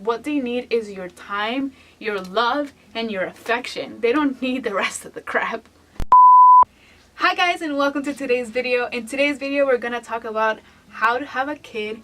What they need is your time, your love, and your affection. They don't need the rest of the crap. Hi guys, and welcome to today's video. In today's video, we're gonna talk about how to have a kid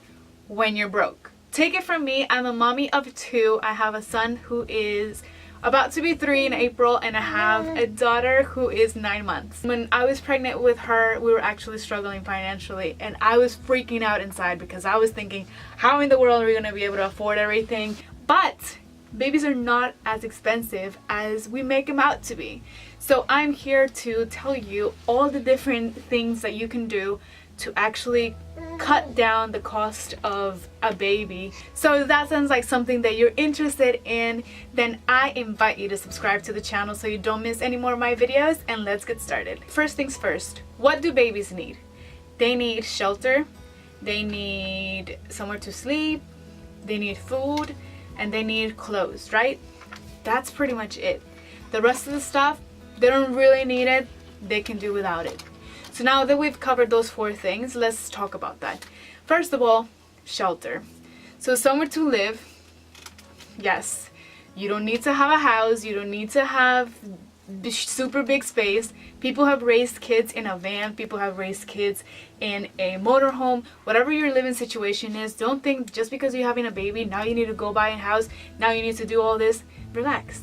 when you're broke. Take it from me, I'm a mommy of 2. I have a son who is about to be 3 in April, and I have a daughter who is 9 months. When I was pregnant with her, we were actually struggling financially, and I was freaking out inside because I was thinking, how in the world are we gonna be able to afford everything? But babies are not as expensive as we make them out to be. So I'm here to tell you all the different things that you can do to actually cut down the cost of a baby. So if that sounds like something that you're interested in, then I invite you to subscribe to the channel so you don't miss any more of my videos, and let's get started. First things first, what do babies need? They need shelter, they need somewhere to sleep, they need food, and they need clothes, right? That's pretty much it. The rest of the stuff, they don't really need it, they can do without it. So now that we've covered those 4 things, let's talk about that. First of all, shelter. So somewhere to live. Yes, you don't need to have a house, you don't need to have super big space. People have raised kids in a van, people have raised kids in a motorhome. Whatever your living situation is, don't think just because you're having a baby, now you need to go buy a house, now you need to do all this. Relax.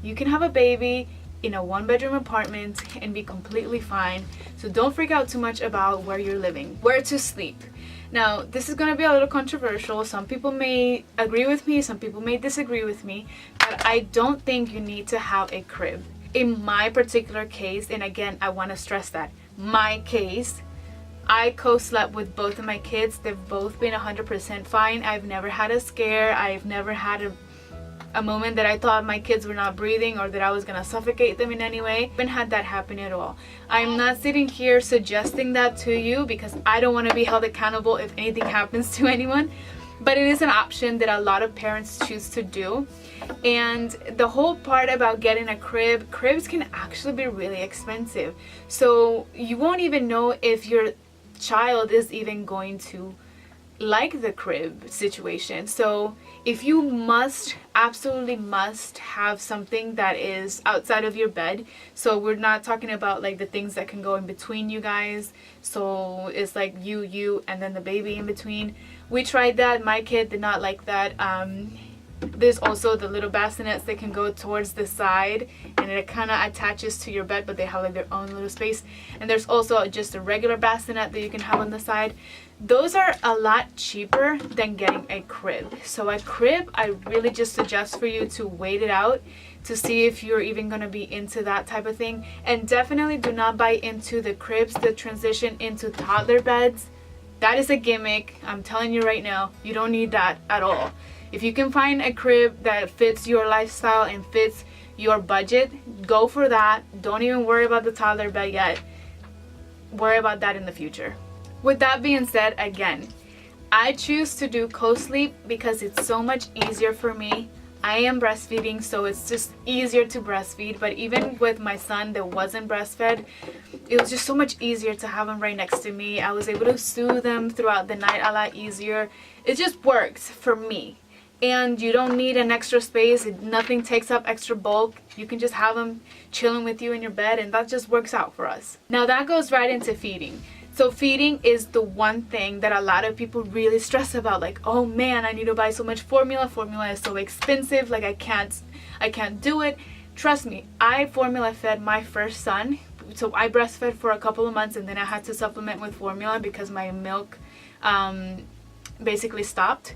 You can have a baby in a 1-bedroom apartment and be completely fine. So don't freak out too much about where you're living. Where to sleep. Now, this is going to be a little controversial. Some people may agree with me, some people may disagree with me, but I don't think you need to have a crib. In my particular case, and again, I want to stress that, my case, I co-slept with both of my kids. They've both been 100% fine. I've never had a scare. I've never had a moment that I thought my kids were not breathing or that I was gonna suffocate them in any way. I haven't had that happen at all. I'm not sitting here suggesting that to you because I don't want to be held accountable if anything happens to anyone, but it is an option that a lot of parents choose to do. And the whole part about getting a crib, cribs can actually be really expensive, so you won't even know if your child is even going to like the crib situation. So if you absolutely must have something that is outside of your bed, so we're not talking about like the things that can go in between you guys, so it's like you and then the baby in between. We tried that. My kid did not like that. There's also the little bassinets that can go towards the side, and it kind of attaches to your bed, but they have like their own little space. And there's also just a regular bassinet that you can have on the side. Those are a lot cheaper than getting a crib. So a crib, I really just suggest for you to wait it out to see if you're even going to be into that type of thing. And definitely do not buy into the cribs that transition into toddler beds. That is a gimmick. I'm telling you right now, you don't need that at all. If you can find a crib that fits your lifestyle and fits your budget, go for that. Don't even worry about the toddler bed yet. Worry about that in the future. With that being said, again, I choose to do co-sleep because it's so much easier for me. I am breastfeeding, so it's just easier to breastfeed, but even with my son that wasn't breastfed, it was just so much easier to have him right next to me. I was able to soothe him throughout the night a lot easier. It just works for me. And you don't need an extra space. Nothing takes up extra bulk. You can just have them chilling with you in your bed, and that just works out for us. Now that goes right into feeding. So feeding is the one thing that a lot of people really stress about. Like, oh man, I need to buy so much formula. Formula is so expensive. Like I can't do it. Trust me, I formula fed my first son. So I breastfed for a couple of months, and then I had to supplement with formula because my milk basically stopped.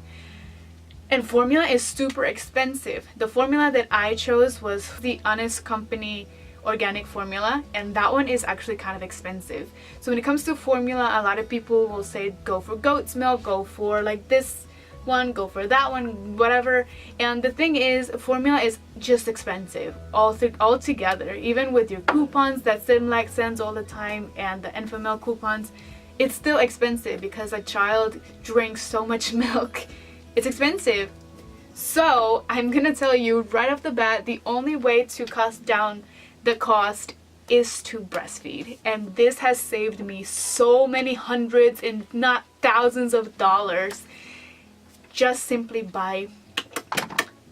And formula is super expensive. The formula that I chose was the Honest Company organic formula, and that one is actually kind of expensive. So when it comes to formula, a lot of people will say go for goat's milk, go for like this one, go for that one, whatever. And the thing is, formula is just expensive all together. Even with your coupons that Similac sends all the time and the Enfamil coupons, it's still expensive because a child drinks so much milk. It's expensive. So I'm gonna tell you right off the bat, the only way to cut down the cost is to breastfeed, and this has saved me so many hundreds if not thousands of dollars just simply by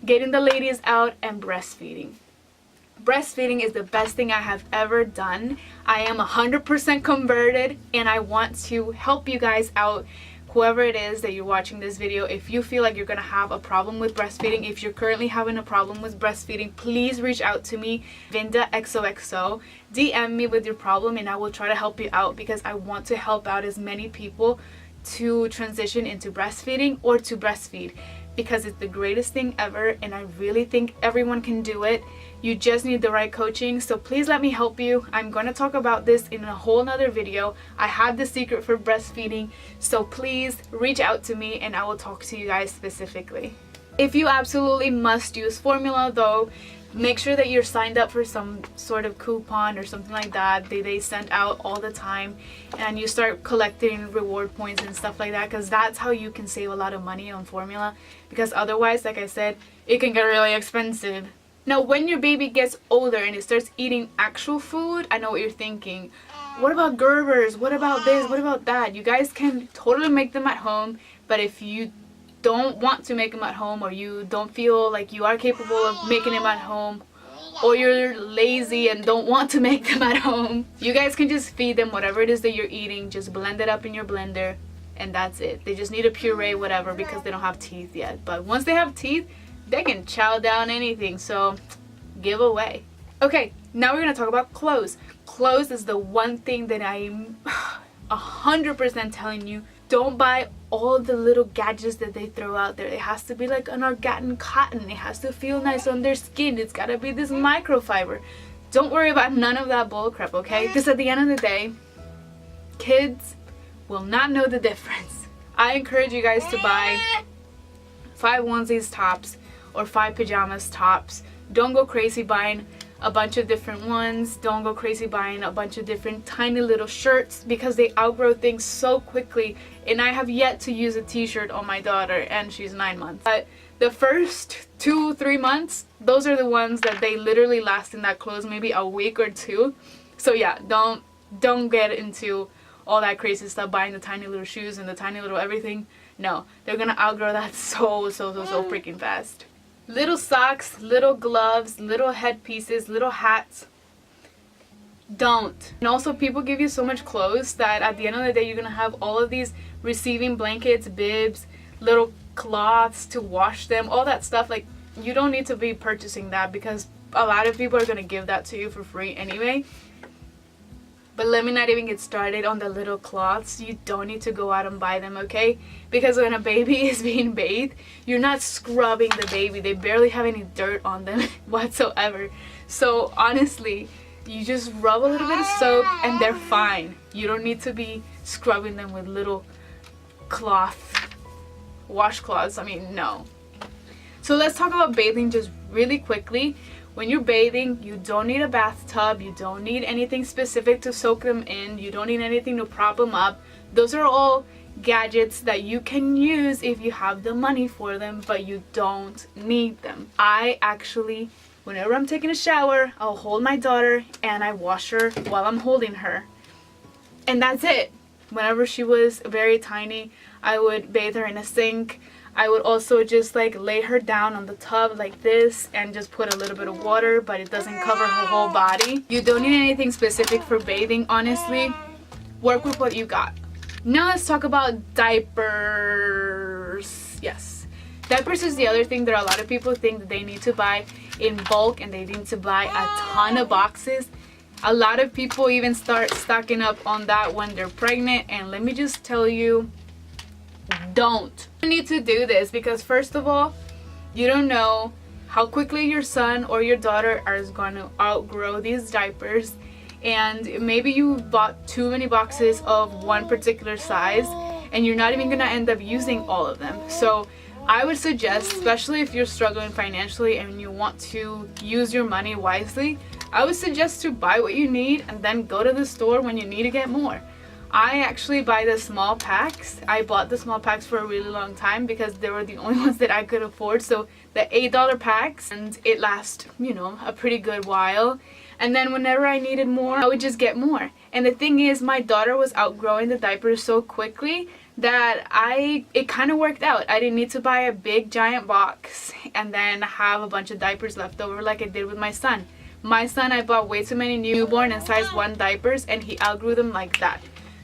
getting the ladies out, and breastfeeding. Breastfeeding is the best thing I have ever done. I am 100% converted, and I want to help you guys out. Whoever it is that you're watching this video, if you feel like you're gonna have a problem with breastfeeding, if you're currently having a problem with breastfeeding, please reach out to me, Vinda XOXO. DM me with your problem and I will try to help you out, because I want to help out as many people to transition into breastfeeding or to breastfeed, because it's the greatest thing ever and I really think everyone can do it. You just need the right coaching, so please let me help you. I'm going to talk about this in a whole nother video. I have the secret for breastfeeding, so please reach out to me and I will talk to you guys specifically. If you absolutely must use formula though, make sure that you're signed up for some sort of coupon or something like that they send out all the time, and you start collecting reward points and stuff like that, because that's how you can save a lot of money on formula, because otherwise, like I said, it can get really expensive. Now when your baby gets older and it starts eating actual food, I know what you're thinking. What about Gerbers? What about this? What about that? You guys can totally make them at home, but if you don't want to make them at home, or you don't feel like you are capable of making them at home, or you're lazy and don't want to make them at home, you guys can just feed them whatever it is that you're eating. Just blend it up in your blender and that's it. They just need a puree, whatever, because they don't have teeth yet. But once they have teeth, they can chow down anything, so give away. Okay, now we're gonna talk about clothes. Clothes is the one thing that I'm 100% telling you, don't buy all the little gadgets that they throw out there. It has to be like an organic cotton. It has to feel nice on their skin. It's gotta be this microfiber. Don't worry about none of that bull crap, okay? Because at the end of the day, kids will not know the difference. I encourage you guys to buy 5 onesies tops or 5 pajamas tops. Don't go crazy buying a bunch of different ones. Don't go crazy buying a bunch of different tiny little shirts, because they outgrow things so quickly. And I have yet to use a t-shirt on my daughter, and she's 9 months. But the first 2-3 months, those are the ones that they literally last in that clothes maybe a week or 2. So yeah, don't get into all that crazy stuff, buying the tiny little shoes and the tiny little everything. No, they're gonna outgrow that so freaking fast. Little socks, little gloves, little headpieces, little hats. Don't. And also, people give you so much clothes that at the end of the day, you're gonna have all of these receiving blankets, bibs, little cloths to wash them, all that stuff. Like, you don't need to be purchasing that, because a lot of people are gonna give that to you for free anyway. But let me not even get started on the little cloths. You don't need to go out and buy them, okay? Because when a baby is being bathed, you're not scrubbing the baby. They barely have any dirt on them whatsoever. So honestly, you just rub a little bit of soap and they're fine. You don't need to be scrubbing them with little washcloths. I mean, no. So let's talk about bathing just really quickly. When you're bathing, you don't need a bathtub. You don't need anything specific to soak them in. You don't need anything to prop them up. Those are all gadgets that you can use if you have the money for them, but you don't need them. I actually, whenever I'm taking a shower, I'll hold my daughter and I wash her while I'm holding her. And that's it. Whenever she was very tiny, I would bathe her in a sink. I would also just like lay her down on the tub like this and just put a little bit of water, but it doesn't cover her whole body. You don't need anything specific for bathing, honestly. Work with what you got. Now let's talk about diapers. Yes. Diapers is the other thing that a lot of people think that they need to buy in bulk, and they need to buy a ton of boxes. A lot of people even start stocking up on that when they're pregnant, and let me just tell you, don't. You need to do this because, first of all, you don't know how quickly your son or your daughter is going to outgrow these diapers, and maybe you bought too many boxes of one particular size and you're not even going to end up using all of them. So I would suggest, especially if you're struggling financially and you want to use your money wisely, I would suggest to buy what you need and then go to the store when you need to get more. I actually buy the small packs. I bought the small packs for a really long time because they were the only ones that I could afford. So the $8 packs, and it lasts, you know, a pretty good while. And then whenever I needed more, I would just get more. And the thing is, my daughter was outgrowing the diapers so quickly that it kind of worked out. I didn't need to buy a big giant box and then have a bunch of diapers left over like I did with my son. My son, I bought way too many newborn and size 1 diapers and he outgrew them like that.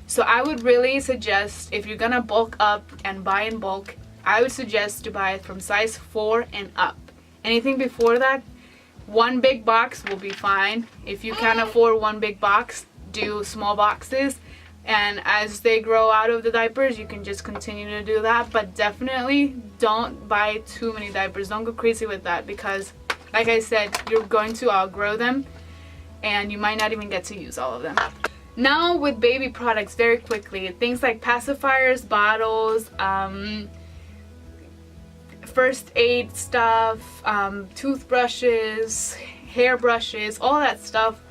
So I would really suggest, if you're gonna bulk up and buy in bulk, I would suggest to buy it from size 4 and up. Anything before that, one big box will be fine. If you can't afford one big box, do small boxes. And as they grow out of the diapers, you can just continue to do that. But definitely don't buy too many diapers. Don't go crazy with that because, like I said, you're going to outgrow them and you might not even get to use all of them. Now with baby products, very quickly, things like pacifiers, bottles, first aid stuff, toothbrushes, hairbrushes, all that stuff.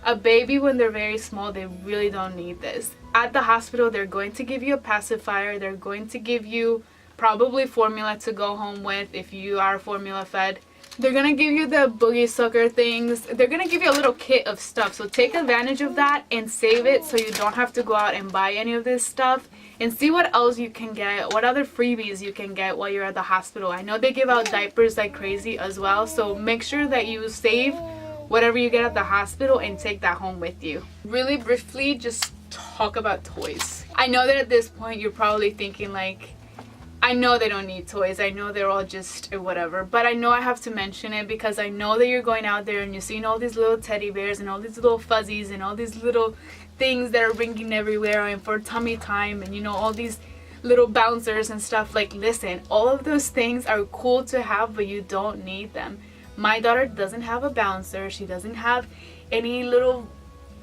A baby, when they're very small, they really don't need this. At the hospital, they're going to give you a pacifier. They're going to give you probably formula to go home with if you are formula fed. They're going to give you the boogie sucker things. They're going to give you a little kit of stuff. So take advantage of that and save it so you don't have to go out and buy any of this stuff. And see what else you can get, what other freebies you can get while you're at the hospital. I know they give out diapers like crazy as well. So make sure that you save whatever you get at the hospital and take that home with you. Really briefly, just talk about toys. I know that at this point you're probably thinking like, I know they don't need toys, I know they're all just whatever, but I know I have to mention it because I know that you're going out there and you're seeing all these little teddy bears and all these little fuzzies and all these little things that are ringing everywhere and for tummy time and, you know, all these little bouncers and stuff. Like, listen, all of those things are cool to have, but you don't need them. My daughter doesn't have a bouncer. She doesn't have any little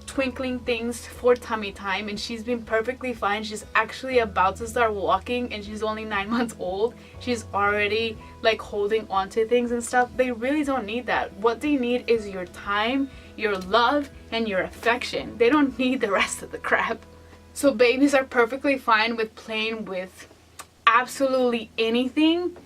twinkling things for tummy time, and she's been perfectly fine. She's actually about to start walking and she's only 9 months old. She's already like holding on to things and stuff. They really don't need that. What they need is your time, your love, and your affection. They don't need the rest of the crap. So babies are perfectly fine with playing with absolutely anything.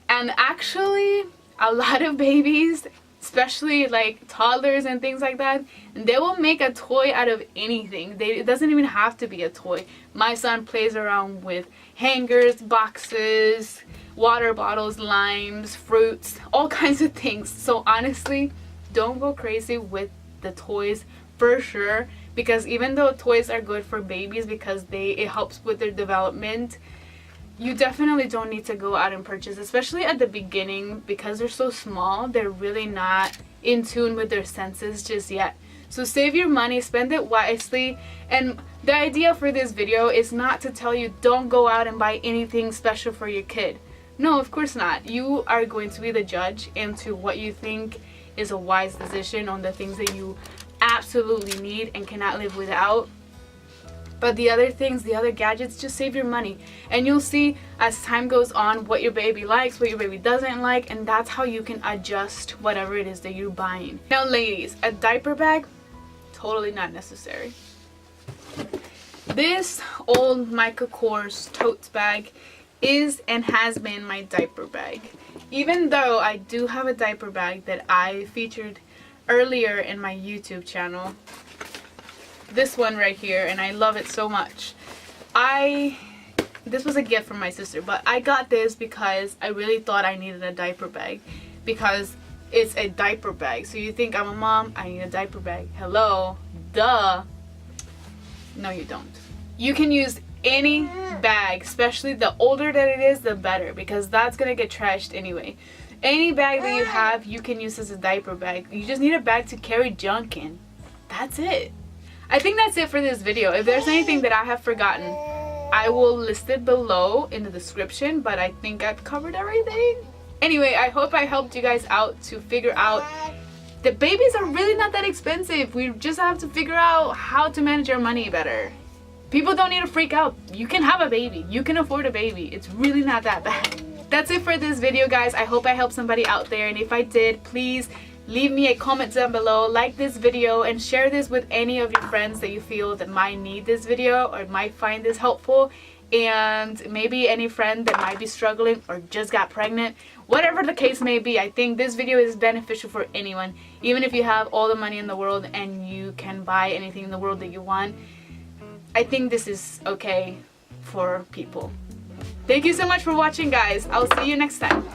And actually, a lot of babies, especially like toddlers and things like that, they will make a toy out of anything. It doesn't even have to be a toy. My son plays around with hangers, boxes, water bottles, limes, fruits, all kinds of things. So honestly, don't go crazy with the toys for sure, because even though toys are good for babies because it helps with their development, you definitely don't need to go out and purchase, especially at the beginning, because they're so small. They're really not in tune with their senses just yet. So save your money, spend it wisely. And the idea for this video is not to tell you don't go out and buy anything special for your kid. No, of course not. You are going to be the judge into what you think is a wise decision on the things that you absolutely need and cannot live without. But the other things, the other gadgets, just save your money. And you'll see as time goes on what your baby likes, what your baby doesn't like, and that's how you can adjust whatever it is that you're buying. Now ladies, a diaper bag, totally not necessary. This old Michael Kors tote bag is and has been my diaper bag. Even though I do have a diaper bag that I featured earlier in my YouTube channel. This one right here, and I love it so much. This was a gift from my sister, but I got this because I really thought I needed a diaper bag, because it's a diaper bag. So you think I'm a mom, I need a diaper bag. Hello, duh. No, you don't. You can use any bag, especially the older that it is, the better, because that's gonna get trashed anyway. Any bag that you have, you can use as a diaper bag. You just need a bag to carry junk in. That's it. I think that's it for this video. If there's anything that I have forgotten, I will list it below in the description, but I think I've covered everything. Anyway, I hope I helped you guys out to figure out that babies are really not that expensive. We just have to figure out how to manage our money better. People don't need to freak out. You can have a baby. You can afford a baby. It's really not that bad. That's it for this video, guys. I hope I helped somebody out there, and if I did, please leave me a comment down below, like this video, and share this with any of your friends that you feel that might need this video or might find this helpful, and maybe any friend that might be struggling or just got pregnant. Whatever the case may be, I think this video is beneficial for anyone. Even if you have all the money in the world and you can buy anything in the world that you want, I think this is okay for people. Thank you so much for watching, guys. I'll see you next time.